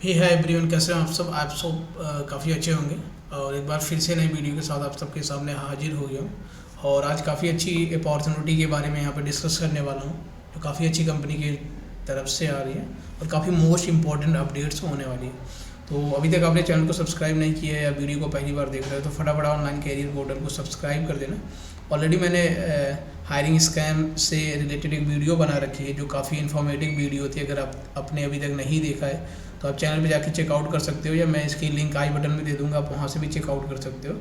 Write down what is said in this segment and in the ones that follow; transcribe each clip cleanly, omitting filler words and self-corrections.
हे hi everyone, कैसे हैं आप सब काफ़ी अच्छे होंगे। और एक बार फिर से नई वीडियो के साथ आप सबके सामने हाजिर हो गया हूँ। और आज काफ़ी अच्छी अपॉर्चुनिटी के बारे में यहाँ पर डिस्कस करने वाला हूँ, जो काफ़ी अच्छी कंपनी की तरफ से आ रही है और काफ़ी मोस्ट इंपॉर्टेंट अपडेट्स होने वाली है। तो अभी तक आपने चैनल को सब्सक्राइब नहीं किया है या वीडियो को पहली बार देख रहे हो तो फटाफट ऑनलाइन कैरियर पोर्टल को सब्सक्राइब कर देना। ऑलरेडी मैंने हायरिंग स्कैम से रिलेटेड एक वीडियो बना रखी है जो काफ़ी इन्फॉर्मेटिव वीडियो थी। अगर आप आपने अभी तक नहीं देखा है तो आप चैनल पे जाके चेकआउट कर सकते हो, या मैं इसकी लिंक आई बटन में दे दूंगा, आप वहाँ से भी चेकआउट कर सकते हो।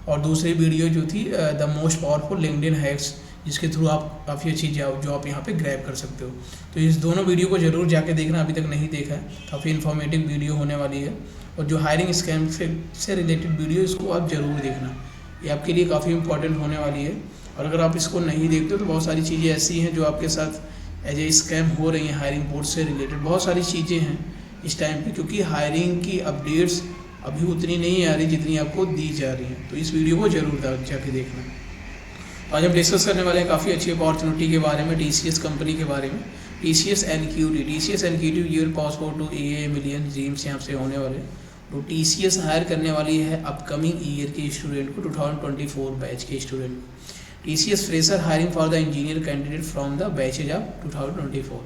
और दूसरी वीडियो जो थी the most powerful LinkedIn hacks, जिसके थ्रू आप काफ़ी अच्छी जॉब यहाँ पे ग्रैब कर सकते हो। तो इस दोनों वीडियो को ज़रूर जाके देखना, अभी तक नहीं देखा है। काफ़ी इन्फॉर्मेटिव वीडियो होने वाली है। और जो हायरिंग स्कैम से रिलेटेड वीडियो, इसको आप ज़रूर देखना, ये आपके लिए काफ़ी इंपॉर्टेंट होने वाली है। और अगर आप इसको नहीं देखते हो तो बहुत सारी चीज़ें ऐसी हैं जो आपके साथ एज ए स्कैम हो रही हैं। हायरिंग पोर्ट से रिलेटेड बहुत सारी चीज़ें हैं इस टाइम पे, क्योंकि हायरिंग की अपडेट्स अभी उतनी नहीं आ रही जितनी आपको दी जा रही है। तो इस वीडियो को जरूर जाके देखना। आज हम डिस्कस करने वाले हैं काफ़ी अच्छी अपॉर्चुनिटी के बारे में, TCS कंपनी के बारे में। TCS NQT your passport to AA million dreams यहाँ से होने वाले। तो TCS हायर करने वाली है अपकमिंग ईयर के स्टूडेंट को, 2024 बैच के स्टूडेंट को। TCS fresher hiring for the engineer candidate from the batches of 2024।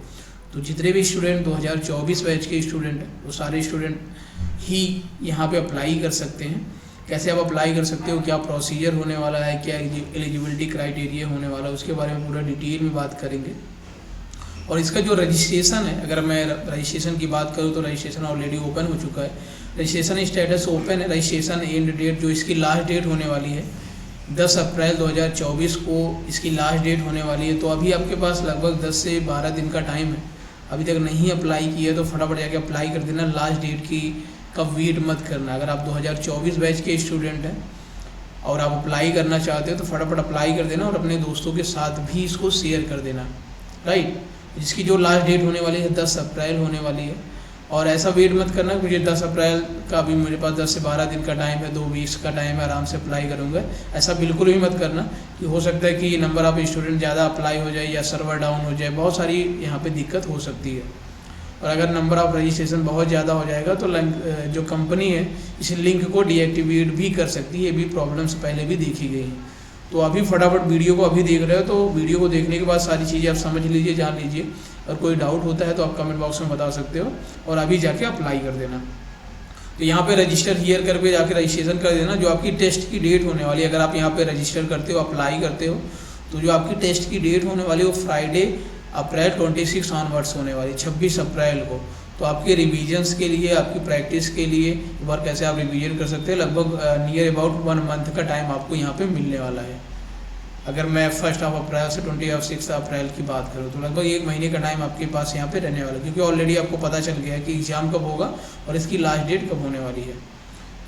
तो जितने भी स्टूडेंट 2024 बैच के स्टूडेंट हैं वो सारे स्टूडेंट ही यहाँ पे अप्लाई कर सकते हैं। कैसे आप अप्लाई कर सकते हो, क्या प्रोसीजर होने वाला है, क्या एलिजिबिलिटी क्राइटेरिया होने वाला है, उसके बारे में पूरा डिटेल में बात करेंगे। और इसका जो रजिस्ट्रेशन है, अगर मैं रजिस्ट्रेशन की बात करूँ तो रजिस्ट्रेशन ऑलरेडी ओपन हो चुका है। रजिस्ट्रेशन स्टेटस ओपन है। रजिस्ट्रेशन एंड डेट, जो इसकी लास्ट डेट होने वाली है 10 अप्रैल 2024 को इसकी लास्ट डेट होने वाली है। तो अभी आपके पास लगभग 10 से 12 दिन का टाइम है। अभी तक नहीं अप्लाई किया तो फटाफट जाके अप्लाई कर देना। लास्ट डेट की कब वेट मत करना। अगर आप 2024 बैच के स्टूडेंट हैं और आप अप्लाई करना चाहते हो तो फटाफट अप्लाई कर देना और अपने दोस्तों के साथ भी इसको शेयर कर देना, राइट। जिसकी जो लास्ट डेट होने वाली है 10 अप्रैल होने वाली है। और ऐसा वेट मत करना क्योंकि 10 अप्रैल का भी मेरे पास 10 से 12 दिन का टाइम है, 2-20 का टाइम है, आराम से अप्लाई करूँगा। ऐसा बिल्कुल भी मत करना कि हो सकता है कि नंबर ऑफ स्टूडेंट ज़्यादा अप्लाई हो जाए या सर्वर डाउन हो जाए, बहुत सारी यहाँ पे दिक्कत हो सकती है। और अगर नंबर ऑफ रजिस्ट्रेशन बहुत ज़्यादा हो जाएगा तो जो कंपनी है इस लिंक को डीएक्टिवेट भी कर सकती है। ये भी प्रॉब्लम्स पहले भी देखी गई हैं। तो अभी फटाफट वीडियो को अभी देख रहे हो तो वीडियो को देखने के बाद सारी चीज़ें आप समझ लीजिए, जान लीजिए। और कोई डाउट होता है तो आप कमेंट बॉक्स में बता सकते हो और अभी जाके अप्लाई कर देना। तो यहाँ पे रजिस्टर हियर कर पे जाके रजिस्ट्रेशन कर देना। जो आपकी टेस्ट की डेट होने वाली है, अगर आप यहाँ पे रजिस्टर करते हो, अप्लाई करते हो, तो जो आपकी टेस्ट की डेट होने वाली है वो फ्राइडे अप्रैल 26 ऑनवर्ड्स होने वाली, 26 अप्रैल को। तो आपके रिविजन्स के लिए, आपकी प्रैक्टिस के लिए एक बार कैसे आप रिवीजन कर सकते हैं, लगभग नियर अबाउट 1 मंथ का टाइम आपको यहाँ पे मिलने वाला है। अगर मैं 1 अप्रैल से 26 अप्रैल की बात करूँ तो लगभग 1 महीने का टाइम आपके पास यहाँ पे रहने वाला है, क्योंकि ऑलरेडी आपको पता चल गया है कि एग्ज़ाम कब होगा और इसकी लास्ट डेट कब होने वाली है।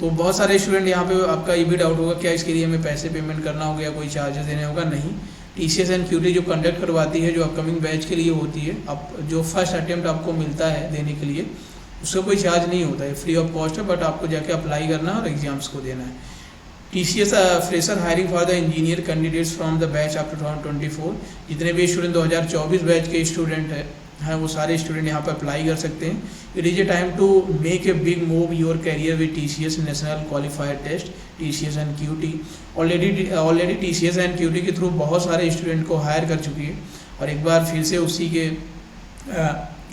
तो बहुत सारे स्टूडेंट यहाँ पे, आपका ये भी डाउट होगा क्या इसके लिए हमें पैसे पेमेंट करना होगा या कोई चार्जेस देने होगा। नहीं, TCS NQT जो कंडक्ट करवाती है, जो अपकमिंग बैच के लिए होती है, अब जो फर्स्ट अटेम्प्ट आपको मिलता है देने के लिए, उसका कोई चार्ज नहीं होता है, फ्री ऑफ कॉस्ट है। बट आपको जाके अप्लाई करना है और एग्जाम्स को देना है। TCS fresher hiring for the engineer candidates from the batch of 2024। जितने भी स्टूडेंट 2024 बैच के स्टूडेंट हैं वो सारे स्टूडेंट यहाँ पर अप्लाई कर सकते हैं। It is a time to make a big move your career with TCS national qualifier test TCS NQT। Already TCS NQT के थ्रू बहुत सारे स्टूडेंट को हायर कर चुकी है। और एक बार फिर से उसी के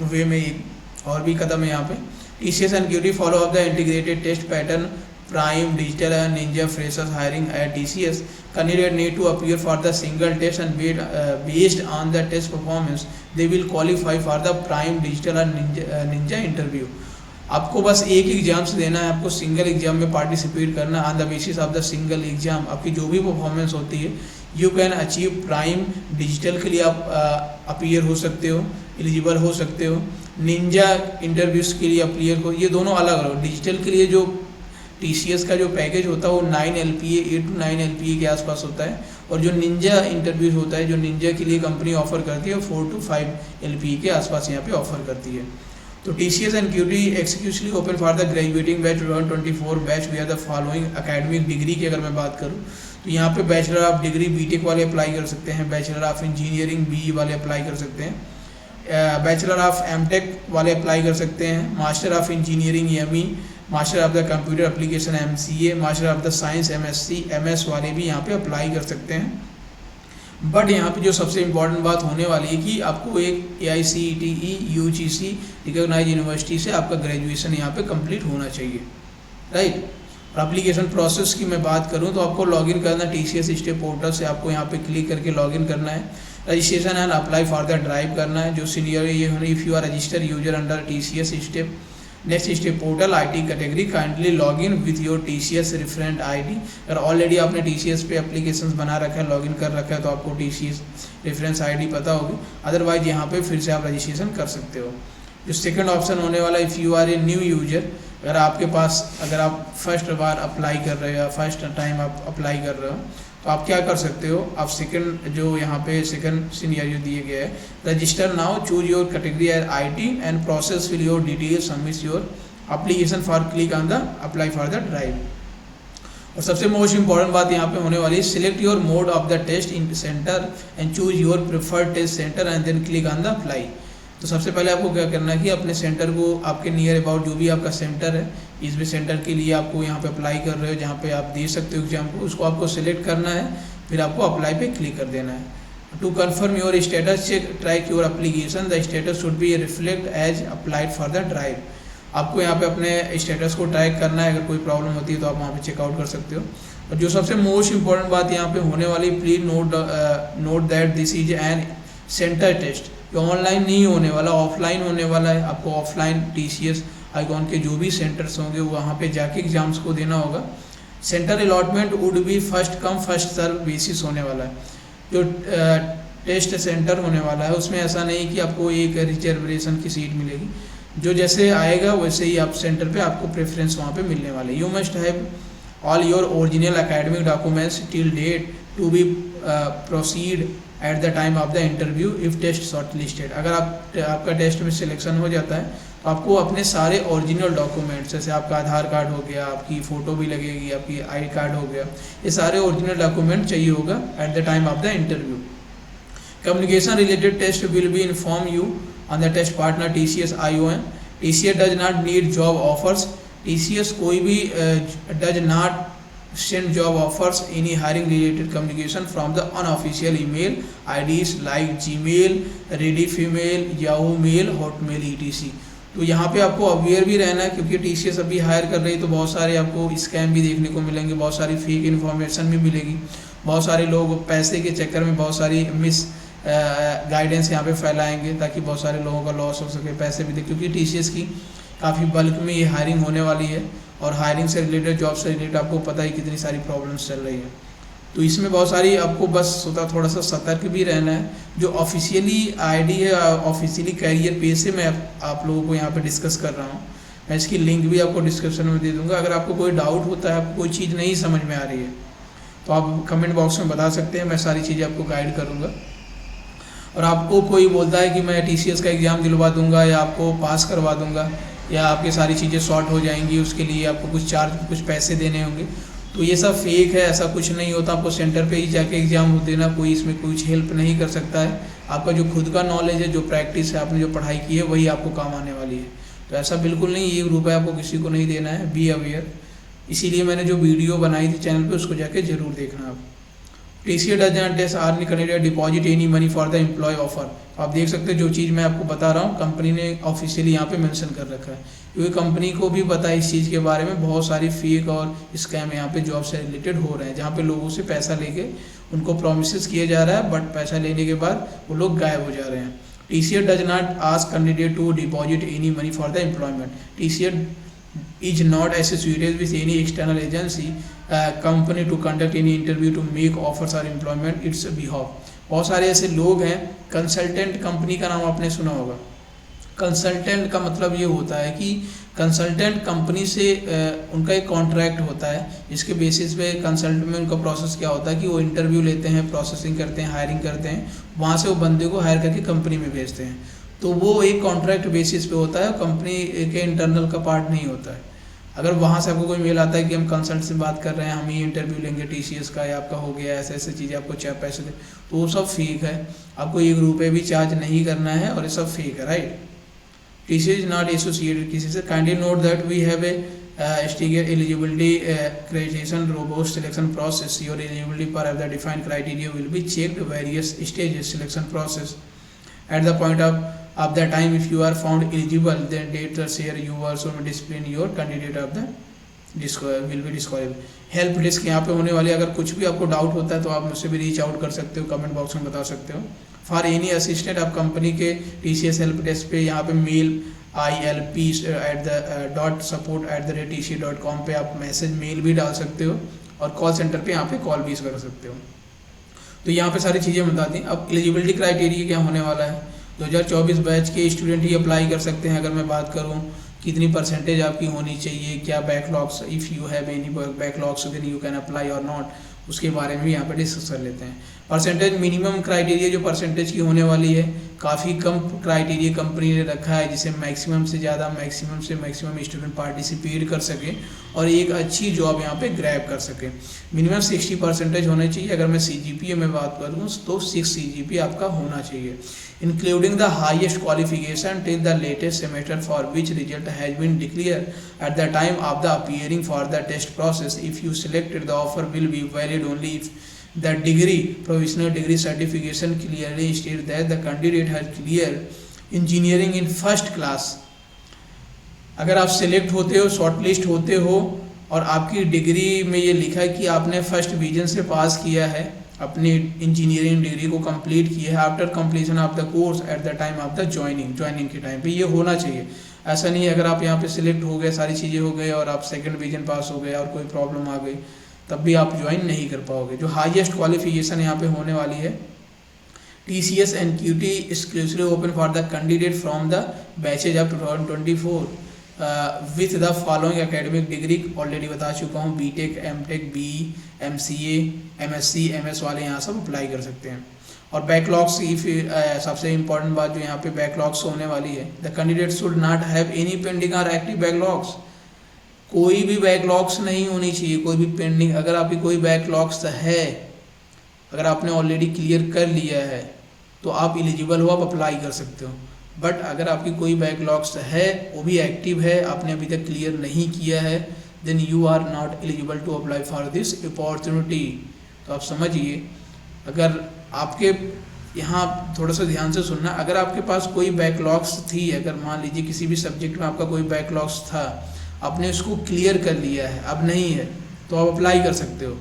वे में और भी कदम है यहाँ पे। TCS NQT follow up the integrated test pattern Prime, Digital and Ninja freshers hiring at TCS. Candidate need to appear for the single test and based on the test performance, they will qualify for the Prime, Digital and Ninja interview. आपको बस एक exam से देना है, आपको single exam में participate करना है। On the basis of the single exam आपकी जो भी परफॉर्मेंस होती है, you can achieve prime. Digital के लिए आप अपीयर हो सकते हो, एलिजिबल हो सकते हो। निंजा इंटरव्यूज़ के लिए अपीयर हो, ये दोनों अलग अलग। डिजिटल के लिए जो TCS का जो पैकेज होता है वो 9 LPA 8 to 9 LPA के आसपास होता है। और जो निंजा इंटरव्यूज होता है, जो निंजा के लिए कंपनी ऑफर करती है, 4 to 5 LPA के आसपास यहाँ पे ऑफर करती है। तो TCS NQT exclusively open for the graduating batch 2024 batch we are the following academic degree की अगर मैं बात करूँ तो यहाँ पे बैचलर ऑफ डिग्री BTech वाले अप्लाई कर सकते हैं, बैचलर ऑफ इंजीनियरिंग BE वाले अप्लाई कर सकते हैं। बैचलर ऑफ एमटेक वाले अप्लाई कर सकते हैं, master of engineering ME, master of the computer application MCA, master of the science MSc MS वाले भी यहाँ पे अप्लाई कर सकते हैं। बट यहाँ पे जो सबसे इम्पोर्टेंट बात होने वाली है कि आपको एक AICTE UGC रिकॉग्नाइज यूनिवर्सिटी से आपका ग्रेजुएशन यहाँ पे कंप्लीट होना चाहिए, राइट। और एप्लीकेशन प्रोसेस की मैं बात करूँ तो आपको लॉगिन करना TCS स्टेप पोर्टल से, आपको यहाँ पे क्लिक करके लॉगिन करना है, registration and apply for the drive करना है। जो सीनियर ये होने, if you are register user under TCS step next step portal IT category, kindly log in with your TCS referent ID। अगर ऑलरेडी आपने TCS पे एप्लीकेशंस बना रखा है, लॉगिन कर रखा है, तो आपको TCS रेफरेंस ID पता होगी, अदरवाइज यहाँ पे फिर से आप रजिस्ट्रेशन कर सकते हो। जो सेकंड ऑप्शन होने वाला है, if you are a new user, अगर आपके पास, अगर आप फर्स्ट बार अप्लाई कर रहे हो या फर्स्ट टाइम आप अप्लाई कर रहे हो, तो आप क्या कर सकते हो, आप सेकंड जो यहाँ पे सेकंड सिनेरियो दिए गए है, register now, choose your category as IT and process fill your detail, submit your application for click on the apply for the drive. और सबसे मोस्ट इंपॉर्टेंट बात यहाँ पे होने वाली है, select your mode of the test in center and choose your preferred test center and then click on the apply. तो सबसे पहले आपको क्या करना है कि अपने सेंटर को, आपके नियर अबाउट जो भी आपका सेंटर है, इस भी सेंटर के लिए आपको यहाँ पे अप्लाई कर रहे हो, जहाँ पे आप दे सकते हो एग्जाम को, उसको आपको सिलेक्ट करना है, फिर आपको अप्लाई पे क्लिक कर देना है। To confirm your status, check track your application, the status should be reflect as applied for the drive. आपको यहाँ पे अपने स्टेटस को ट्रैक करना है, अगर कोई प्रॉब्लम होती है तो आप वहाँ पे चेकआउट कर सकते हो। और जो सबसे मोस्ट इंपॉर्टेंट बात यहाँ पे होने वाली, please note that this is an center test, ये ऑनलाइन नहीं होने वाला, ऑफलाइन होने वाला है। आपको ऑफलाइन TCS आइकॉन के जो भी सेंटर्स होंगे वहाँ पे जाके एग्जाम्स को देना होगा। Centre allotment would be first come first serve basis होने वाला है। जो टेस्ट सेंटर होने वाला है उसमें ऐसा नहीं कि आपको एक रिजर्वेशन की सीट मिलेगी, जो जैसे आएगा वैसे ही आप सेंटर पे आपको प्रेफरेंस वहाँ पे मिलने वाले। You must have all your original academic documents till date to be proceed at the time of the interview if test shortlisted. अगर आपका टेस्ट में सिलेक्शन हो जाता है तो आपको अपने सारे ओरिजिनल डॉक्यूमेंट्स, जैसे आपका आधार कार्ड हो गया, आपकी फ़ोटो भी लगेगी, आपकी ID कार्ड हो गया, ये सारे ओरिजिनल डॉक्यूमेंट चाहिए होगा at the time of the interview. Communication related test will be inform you on the test partner TCS ION। TCS does not need job offers, TCS कोई भी does not send job offers, any hiring related communication from the unofficial email IDs like Gmail, Readymail, Yahoo Mail, Hotmail etc। तो यहाँ पे आपको aware भी रहना है, क्योंकि TCS अभी हायर कर रही है, तो बहुत सारे आपको स्कैम भी देखने को मिलेंगे, बहुत सारी फेक इन्फॉर्मेशन भी मिलेगी, बहुत सारे लोग पैसे के चक्कर में बहुत सारी मिस गाइडेंस यहाँ पे फैलाएंगे ताकि बहुत सारे लोगों का लॉस हो सके, पैसे भी दे, क्योंकि TCS की काफ़ी बल्क में ये हायरिंग होने वाली है, और हायरिंग से रिलेटेड, जॉब से रिलेटेड आपको पता ही कितनी सारी प्रॉब्लम्स चल रही है। तो इसमें बहुत सारी आपको बस थोड़ा सा सतर्क भी रहना है। जो ऑफिशियली ID है, ऑफिशियली कैरियर पेज से मैं आप लोगों को यहाँ पे डिस्कस कर रहा हूँ, मैं इसकी लिंक भी आपको डिस्क्रिप्शन में दे दूँगा। अगर आपको कोई डाउट होता है, आपको कोई चीज़ नहीं समझ में आ रही है, तो आप कमेंट बॉक्स में बता सकते हैं, मैं सारी चीज़ें आपको गाइड करूँगा। और आपको कोई बोलता है कि मैं TCS का एग्ज़ाम दिलवा दूँगा या आपको पास करवा दूँगा या आपकी सारी चीज़ें सॉर्ट हो जाएंगी, उसके लिए आपको कुछ पैसे देने होंगे, तो ये सब फेक है, ऐसा कुछ नहीं होता। आपको सेंटर पे ही जाके एग्ज़ाम देना, कोई इसमें कुछ हेल्प नहीं कर सकता है। आपका जो खुद का नॉलेज है, जो प्रैक्टिस है, आपने जो पढ़ाई की है, वही आपको काम आने वाली है। तो ऐसा बिल्कुल नहीं, ये रुपये आपको किसी को नहीं देना है, बी अवेयर। इसीलिए मैंने जो वीडियो बनाई थी चैनल पर, उसको जाके ज़रूर देखना आप। TCS does not test earn candidate deposit any money for the employ offer. आप देख सकते हैं जो चीज़ मैं आपको बता रहा हूँ, कंपनी ने ऑफिशियली यहाँ पे मेंशन कर रखा है, क्योंकि कंपनी को भी पता है इस चीज़ के बारे में। बहुत सारी फेक और स्कैम यहाँ पे जॉब से रिलेटेड हो रहे हैं, जहाँ पे लोगों से पैसा लेके उनको प्रोमिस किया जा रहा है, बट पैसा लेने के बाद वो लोग गायब हो जा रहे हैं। TCS does not ask candidate to deposit any money for the employment. TCS is not associated with any external agency company to conduct any interview to make offers or employment its behalf। बहुत सारे ऐसे लोग हैं, consultant company का नाम आपने सुना होगा। कंसल्टेंट का मतलब ये होता है कि कंसल्टेंट कंपनी से उनका एक कॉन्ट्रैक्ट होता है, जिसके बेसिस पे कंसल्ट में उनका प्रोसेस क्या होता है कि वो इंटरव्यू लेते हैं, प्रोसेसिंग करते हैं, हायरिंग करते हैं, वहाँ से वो बंदे को हायर करके कंपनी में भेजते हैं। तो वो एक कॉन्ट्रैक्ट बेसिस पे होता है, कंपनी के इंटरनल का पार्ट नहीं होता है। अगर वहाँ से आपको कोई मेल आता है कि हम कंसल्ट से बात कर रहे हैं, हम ही इंटरव्यू लेंगे TCS का, या आपका हो गया ऐसे ऐसे चीज़ें, आपको चाहे पैसे दे, तो वो सब फेक है। आपको 1 रुपये भी चार्ज नहीं करना है और ये सब फेक है, right. TCS is not associated किसी से। Kindly note that we have a स्टिगर eligibility criterion robust selection process. Your eligibility पर have the defined criteria will be checked various stages selection process at the point of the time. If you are found eligible, then date the share you also discipline your candidate of the will be disqualified. Help desk यहाँ पे होने वाली, अगर कुछ भी आपको doubt होता है तो आप मुझसे भी रीच आउट कर सकते हो, कमेंट बॉक्स में बता सकते हो। फॉर एनी असिस्टेंट आप कंपनी के TCS हेल्प डेस्क पे यहाँ पे मेल ilp.support@tc.com पे आप मैसेज मेल भी डाल सकते हो और कॉल सेंटर पे यहाँ पे कॉल भी कर सकते हो। तो यहाँ पे सारी चीज़ें बता दी। अब एलिजिबिलिटी क्राइटेरिया क्या होने वाला है, 2024 बैच के स्टूडेंट ही अप्लाई कर सकते हैं। अगर मैं बात करूँ कितनी परसेंटेज आपकी होनी चाहिए, क्या backlogs, if you have any backlogs then you can apply और नॉट, उसके बारे में भी यहाँ पे डिस्कस कर लेते हैं। परसेंटेज मिनिमम क्राइटेरिया जो परसेंटेज की होने वाली है, काफ़ी कम क्राइटेरिया कंपनी ने रखा है जिसे मैक्सिमम से ज़्यादा मैक्सिमम से मैक्सिमम स्टूडेंट पार्टिसिपेट कर सके और एक अच्छी जॉब यहाँ पे ग्रैब कर सके। मिनिमम 60% होना चाहिए। अगर मैं CGPA में बात करूँ तो 6 CGPA आपका होना चाहिए, including the highest qualification till the latest semester for which result has been declared at the time of the appearing for the test process. If you selected, the offer will be valid only if the degree, provisional degree certification clearly states that the candidate has cleared engineering in first class. अगर आप select होते हो, shortlist होते हो और आपकी degree में ये लिखा है कि आपने फर्स्ट डिवीजन से पास किया है, अपनी इंजीनियरिंग डिग्री को कंप्लीट किया है after completion of the course eight the time of the joining के टाइम पे, ये होना चाहिए। ऐसा नहीं है अगर आप यहाँ पे सिलेक्ट हो गए, सारी चीज़ें हो गए और आप सेकंड डिवीजन पास हो गए और कोई प्रॉब्लम आ गई तब भी आप ज्वाइन नहीं कर पाओगे। जो हाईएस्ट क्वालिफिकेशन यहाँ पे होने वाली है, TCS NQT exclusively open for the candidate from the batches of 2024 with the following academic degree. Already बता चुका हूँ, BTech, MTech, BE, MCA, MSc, MS वाले यहाँ सब अप्लाई कर सकते हैं। और बैकलॉग्स की सबसे इंपॉर्टेंट बात जो यहाँ पे बैकलॉग्स होने वाली है, the candidate should not have any pending और एक्टिव बैकलॉग्स। कोई भी बैकलॉग्स नहीं होनी चाहिए, कोई भी पेंडिंग। अगर आपकी कोई बैकलॉग्स है, अगर आपने ऑलरेडी क्लियर कर लिया है तो आप एलिजिबल हो, आप अप्लाई कर सकते हो। बट अगर आपकी कोई बैकलॉग्स है, वो भी एक्टिव है, आपने अभी तक क्लियर नहीं किया है, then you are not eligible to apply for this opportunity. तो आप समझिए, अगर आपके यहाँ थोड़ा सा ध्यान से सुनना, अगर आपके पास कोई बैकलॉग्स थी, अगर मान लीजिए किसी भी सब्जेक्ट में आपका कोई बैकलॉग्स था, आपने उसको क्लियर कर लिया है, अब नहीं है, तो आप अप्लाई कर सकते हो।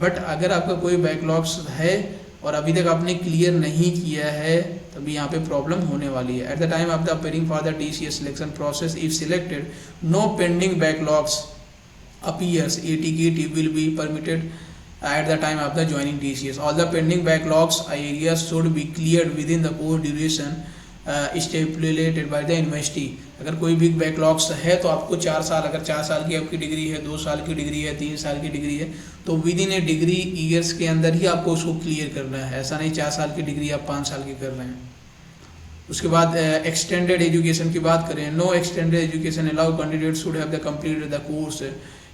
बट अगर आपका कोई बैकलॉग्स है और अभी तक आपने क्लियर नहीं किया है, तभी यहाँ पे प्रॉब्लम होने वाली है। At the time of the appearing for the TCS selection process, if selected, no pending backlogs appears, ATKT will be permitted at the time of the joining TCS. All the pending backlogs areas should be cleared within the course duration stipulated by the university. अगर कोई भी backlogs है तो आपको 4 साल, अगर 4 साल की आपकी डिग्री है, 2 साल की डिग्री है, 3 साल की डिग्री है, तो with in A degree years के अंदर ही आपको उसको क्लियर करना है। ऐसा नहीं 4 साल की डिग्री आप 5 साल की कर रहे हैं। उसके बाद एक्सटेंडेड एजुकेशन की बात करें, no extended education allow, candidate should have the completed the course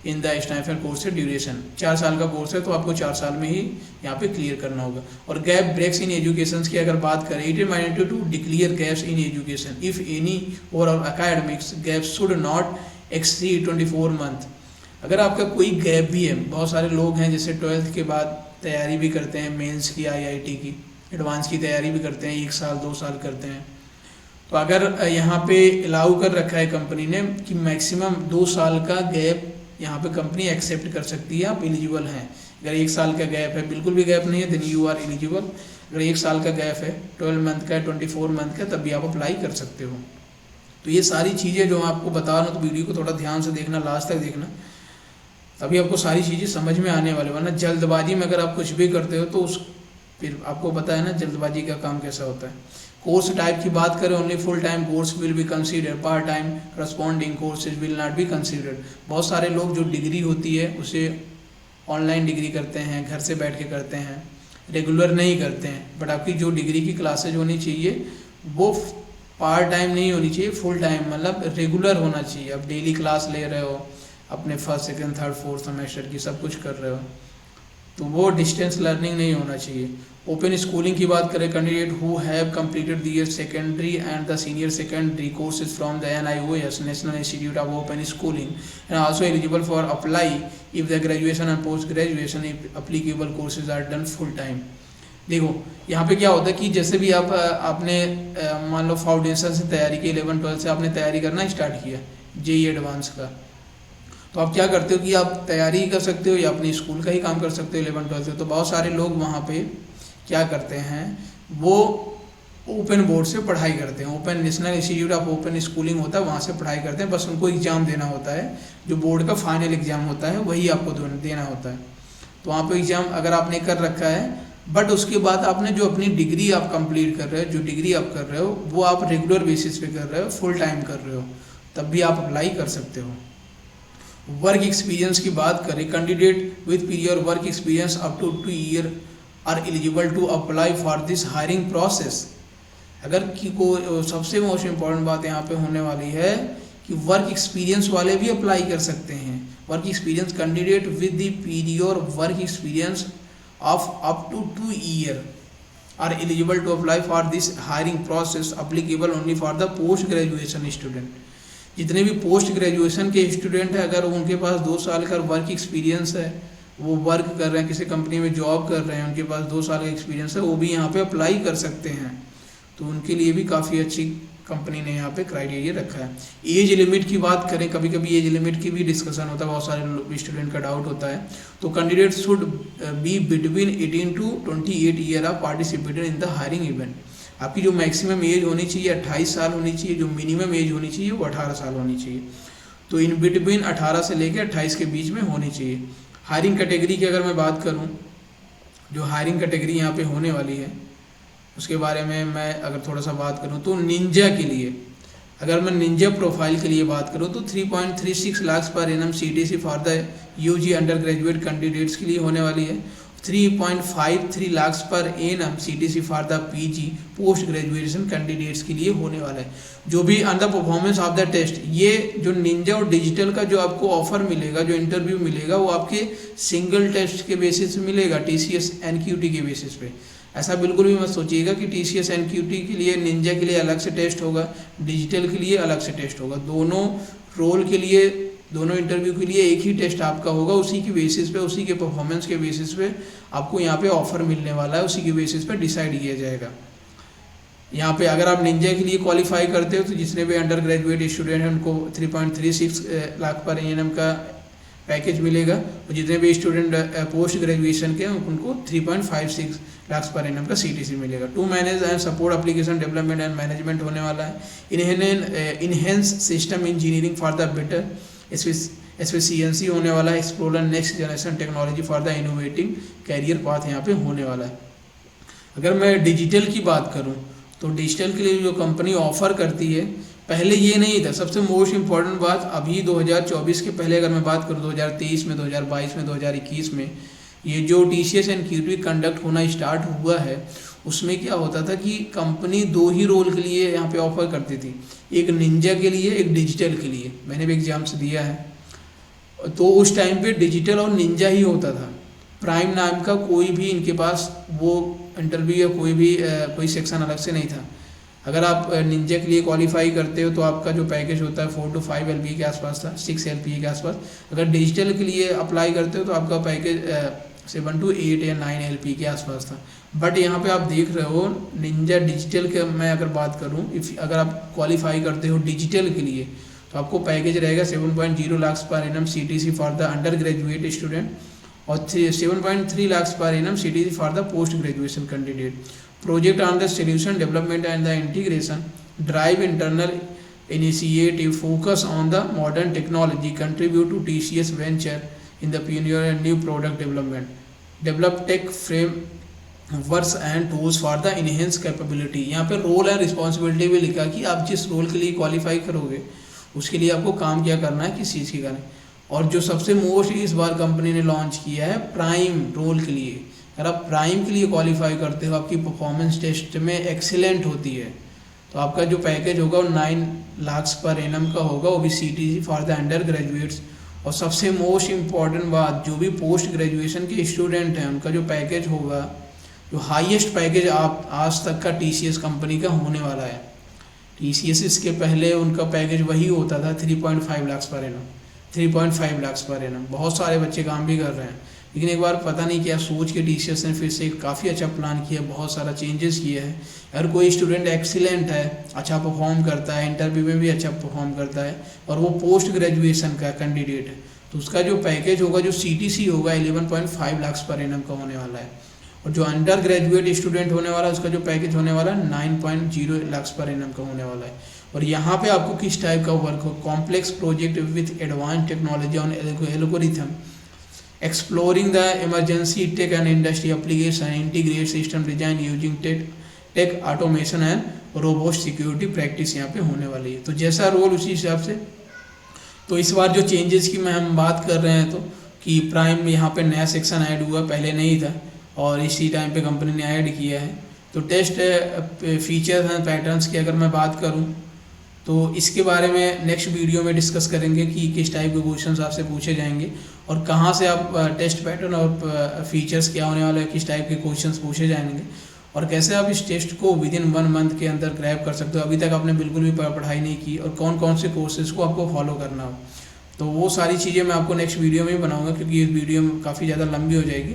in the stipulated course duration. 4 साल का कोर्स है तो आपको 4 साल में ही यहाँ पे क्लियर करना होगा। और गैप ब्रेक्स इन एजुकेशन की अगर बात करें, it is mandatory to declare gaps in education if any और academics gap should not exceed 24 month. अगर आपका कोई गैप भी है, बहुत सारे लोग हैं जैसे 12th के बाद तैयारी भी करते हैं मेंस की, IIT की, एडवांस की तैयारी भी करते हैं, 1 साल 2 साल करते हैं। तो अगर यहाँ पे अलाउ कर रखा है कंपनी ने कि मैक्सिमम 2 साल का गैप यहाँ पे कंपनी एक्सेप्ट कर सकती है, आप एलिजिबल हैं। अगर 1 साल का गैप है, बिल्कुल भी गैप नहीं है, देन यू आर एलिजिबल। अगर 1 साल का गैप है, 12 मंथ का है, 24 मंथ का, तब भी आप अप्लाई कर सकते हो। तो ये सारी चीज़ें जो आपको बता रहा हूँ, तो वीडियो को थोड़ा ध्यान से देखना, लास्ट तक देखना, तभी आपको सारी चीज़ें समझ में आने वाले। वरना जल्दबाजी में अगर आप कुछ भी करते हो तो फिर आपको पता है ना जल्दबाजी का काम कैसा होता है। कोर्स टाइप की बात करें, only full time course will be consider, part time corresponding courses will not be considered. बहुत सारे लोग जो डिग्री होती है उसे ऑनलाइन डिग्री करते हैं, घर से बैठ के करते हैं, रेगुलर नहीं करते हैं। बट आपकी जो डिग्री की क्लासेज होनी चाहिए वो पार्ट टाइम नहीं होनी चाहिए, फुल टाइम, मतलब रेगुलर होना चाहिए। आप डेली क्लास ले रहे हो, अपने first second third fourth semester की सब कुछ कर रहे हो, तो वो डिस्टेंस लर्निंग नहीं होना चाहिए। ओपन स्कूलिंग की बात करें, candidate who have completed their secondary and the senior secondary courses from the NIOS national institute of open schooling and also eligible for apply if the graduation and post graduation if applicable courses are done full time. देखो यहाँ पे क्या होता है कि जैसे भी आपने मान लो फाउंडेशन से तैयारी की, 11-12 से आपने तैयारी करना स्टार्ट किया JEE एडवांस का, तो आप क्या करते हो कि आप तैयारी कर सकते हो या अपने स्कूल का ही काम कर सकते हो 11-12 से। तो बहुत सारे लोग वहाँ पे क्या करते हैं, वो ओपन बोर्ड से पढ़ाई करते हैं, open national institute of open schooling होता है वहाँ से पढ़ाई करते हैं, बस उनको एग्ज़ाम देना होता है, जो बोर्ड का फाइनल एग्ज़ाम होता है वही आपको देना होता है। तो वहाँ पे एग्ज़ाम अगर आपने कर रखा है, बट उसके बाद आपने जो अपनी डिग्री आप कंप्लीट कर रहे हो, जो डिग्री आप कर रहे हो वो आप रेगुलर बेसिस पे कर रहे हो, फुल टाइम कर रहे हो, तब भी आप अप्लाई कर सकते हो। वर्क एक्सपीरियंस की बात करें, candidate with period work experience up to 2 year are eligible to apply for this hiring process. अगर कि को सबसे मोस्ट इम्पॉर्टेंट बात यहाँ पे होने वाली है कि वर्क एक्सपीरियंस वाले भी अप्लाई कर सकते हैं। Work experience candidate with the period work experience of up to 2 year are eligible to apply for this hiring process applicable only for the post graduation student. जितने भी पोस्ट ग्रेजुएशन के student हैं, अगर उनके पास 2 साल का वर्क एक्सपीरियंस है, वो वर्क कर रहे हैं, किसी कंपनी में जॉब कर रहे हैं, उनके पास 2 साल का एक्सपीरियंस है, वो भी यहाँ पे अप्लाई कर सकते हैं। तो उनके लिए भी काफ़ी अच्छी कंपनी ने यहाँ पे क्राइटेरिया रखा है। एज लिमिट की बात करें, कभी कभी एज लिमिट की भी डिस्कशन होता है, बहुत सारे स्टूडेंट का डाउट होता है। तो candidate should be between 18 to 28 year of participated in the hiring event. आपकी जो मैक्सिमम एज होनी चाहिए 28 साल होनी चाहिए, जो मिनिमम एज होनी चाहिए वो 18 साल होनी चाहिए। तो इन बिटवीन 18 से लेकर 28 के बीच में होनी चाहिए। हायरिंग कैटेगरी की अगर मैं बात करूं, जो हायरिंग कैटेगरी यहाँ पे होने वाली है उसके बारे में मैं अगर थोड़ा सा बात करूं, तो निंजा के लिए, अगर मैं निंजा प्रोफाइल के लिए बात करूं तो 3.36 lakh per annum CTC for the UG under graduate candidates के लिए होने वाली है। 3.53 lakh per annum CTC for the PG post graduation candidates के लिए होने वाला है। जो भी on the performance of the test, ये जो निंजा और डिजिटल का जो आपको ऑफर मिलेगा, जो इंटरव्यू मिलेगा, वो आपके सिंगल टेस्ट के बेसिस पे मिलेगा, TCS NQT के बेसिस पे। ऐसा बिल्कुल भी मत सोचिएगा कि TCS NQT के लिए, निंजा के लिए अलग से टेस्ट होगा, डिजिटल के लिए अलग से टेस्ट होगा। दोनों रोल के लिए, दोनों इंटरव्यू के लिए एक ही टेस्ट आपका होगा, उसी की बेसिस पे, उसी के परफॉर्मेंस के बेसिस पे आपको यहाँ पे ऑफर मिलने वाला है, उसी की बेसिस पे डिसाइड किया जाएगा। यहाँ पे अगर आप निंजा के लिए क्वालिफाई करते हो तो जितने भी अंडर ग्रेजुएट स्टूडेंट हैं उनको 3.36 लाख पर एनम का पैकेज मिलेगा, और जितने भी स्टूडेंट पोस्ट ग्रेजुएशन के उनको 3.56 लाख पर एनम का CTC मिलेगा। To manage and support application development and management होने वाला है। Enhance system engineering for the better efficiency होने वाला है। Explore next generation technology for the innovating career path यहाँ पे होने वाला है। अगर मैं डिजिटल की बात करूँ तो डिजिटल के लिए जो कंपनी ऑफर करती है, पहले ये नहीं था। सबसे मोस्ट इम्पॉर्टेंट बात, अभी 2024 के पहले अगर मैं बात करूँ 2023 में, 2022 में, 2021 में ये जो TCS NQT कंडक्ट होना स्टार्ट हुआ है, उसमें क्या होता था कि कंपनी 2 ही रोल के लिए यहाँ पे ऑफर करती थी, एक निंजा के लिए, एक डिजिटल के लिए। मैंने भी एग्जाम्स दिया है, तो उस टाइम पे डिजिटल और निंजा ही होता था। प्राइम नाम का कोई भी इनके पास वो इंटरव्यू या कोई सेक्शन अलग से नहीं था। अगर आप निंजा के लिए क्वालिफाई करते हो तो आपका जो पैकेज होता है 4 to 5 LPA के आसपास था, 6 LPA के आसपास। अगर डिजिटल के लिए अप्लाई करते हो तो आपका पैकेज 7 to 8 या 9 LPA के आसपास था। बट यहाँ पे आप देख रहे हो निंजा डिजिटल के, मैं अगर बात करूँ, अगर आप क्वालिफाई करते हो डिजिटल के लिए तो आपको पैकेज रहेगा 7.0 lakh per annum CTC for the under graduate student और 7.3 lakh per annum CTC for the post graduation candidate. Project on the solution development and the integration, drive internal initiative, focus on the modern technology, contribute to TCS venture in the pioneer and new product development, develop tech frameworks and tools for the enhanced capability। यहाँ पे role and responsibility भी लिखा कि आप जिस role के लिए qualify करोगे उसके लिए आपको काम क्या करना है, किस चीज़ की करना है। और जो सबसे मोस्ट इस बार कंपनी ने लॉन्च किया है प्राइम रोल के लिए, अगर आप प्राइम के लिए क्वालिफाई करते हो, आपकी परफॉर्मेंस टेस्ट में एक्सीलेंट होती है, तो आपका जो पैकेज होगा वो 9 लाख पर एनम का होगा, वो भी CTC for the under graduates और सबसे मोस्ट इम्पॉर्टेंट बात, जो भी पोस्ट ग्रेजुएशन के स्टूडेंट हैं उनका जो पैकेज होगा, जो हाईएस्ट पैकेज आप आज तक का TCS कंपनी का होने वाला है। TCS इसके पहले उनका पैकेज वही होता था 3.5 lakh per annum, 3.5 lakh per annum. बहुत सारे बच्चे काम भी कर रहे हैं, लेकिन एक बार पता नहीं क्या सोच के TCS ने फिर से काफ़ी अच्छा प्लान किया, बहुत सारा चेंजेस किया है। अगर कोई स्टूडेंट एक्सीलेंट है, अच्छा परफॉर्म करता है, इंटरव्यू में भी अच्छा परफॉर्म करता है और वो पोस्ट ग्रेजुएशन का कैंडिडेट है, तो उसका जो पैकेज होगा, जो CTC होगा 11.5 लाख पर एनम का होने वाला है। और जो अंडर ग्रेजुएट स्टूडेंट होने वाला है उसका जो पैकेज होने वाला है 9.0 लाख पर एनम का होने वाला है। और यहाँ पे आपको किस टाइप का वर्क हो, complex project with advance technology on algorithm, exploring the emergency tech and industry application, integrate system design using tech automation and robust security practice यहाँ पे होने वाली है। तो जैसा रोल उसी हिसाब से। तो इस बार जो चेंजेस की हम बात कर रहे हैं, तो कि प्राइम में यहाँ पे नया सेक्शन ऐड हुआ, पहले नहीं था और इसी टाइम पे कंपनी ने ऐड किया है। तो टेस्ट फीचर्स एंड पैटर्न्स की अगर मैं बात करूँ तो इसके बारे में नेक्स्ट वीडियो में डिस्कस करेंगे कि किस टाइप के क्वेश्चंस आपसे पूछे जाएंगे और कहाँ से आप टेस्ट पैटर्न और फीचर्स क्या होने वाले हैं, किस टाइप के क्वेश्चंस पूछे जाएंगे और कैसे आप इस टेस्ट को विदिन 1 मंथ के अंदर क्रैक कर सकते हो। अभी तक आपने बिल्कुल भी पढ़ाई नहीं की और कौन कौन से कोर्सेज को आपको फॉलो करना हो, तो वो सारी चीज़ें मैं आपको नेक्स्ट वीडियो में बनाऊँगा, क्योंकि ये वीडियो काफ़ी ज़्यादा लंबी हो जाएगी।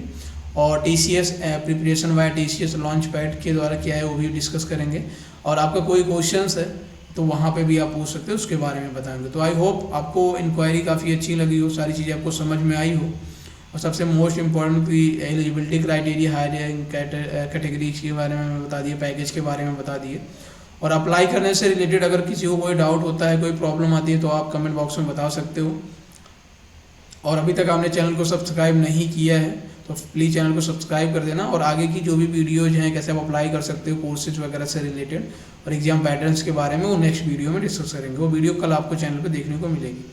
और TCS preparation via TCS launch pad के द्वारा क्या है वो भी डिस्कस करेंगे। और आपका कोई क्वेश्चंस है तो वहाँ पे भी आप पूछ सकते हो, उसके बारे में बताएंगे। तो आई होप आपको इंक्वायरी काफ़ी अच्छी लगी हो, सारी चीज़ें आपको समझ में आई हो। और सबसे मोस्ट इम्पॉर्टेंट भी एलिजिबिलिटी क्राइटेरिया, हायरिंग कैटेगरीज के बारे में बता दिए, पैकेज के बारे में बता दिए। और अप्लाई करने से रिलेटेड अगर किसी को कोई डाउट होता है, कोई प्रॉब्लम आती है, तो आप कमेंट बॉक्स में बता सकते हो। और अभी तक आपने चैनल को सब्सक्राइब नहीं किया है तो प्लीज़ चैनल को सब्सक्राइब कर देना। और आगे की जो भी वीडियोज हैं, कैसे आप अप्लाई कर सकते हो कोर्सेज वगैरह से रिलेटेड और एग्जाम पैटर्न्स के बारे में, वो नेक्स्ट वीडियो में डिस्कस करेंगे। वो वीडियो कल आपको चैनल पे देखने को मिलेगी।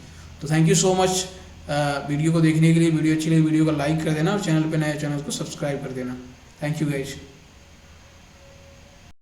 तो thank you so much video को देखने के लिए। वीडियो अच्छी लगी वीडियो को लाइक कर देना और चैनल पे नए चैनल को सब्सक्राइब कर देना। Thank you guys.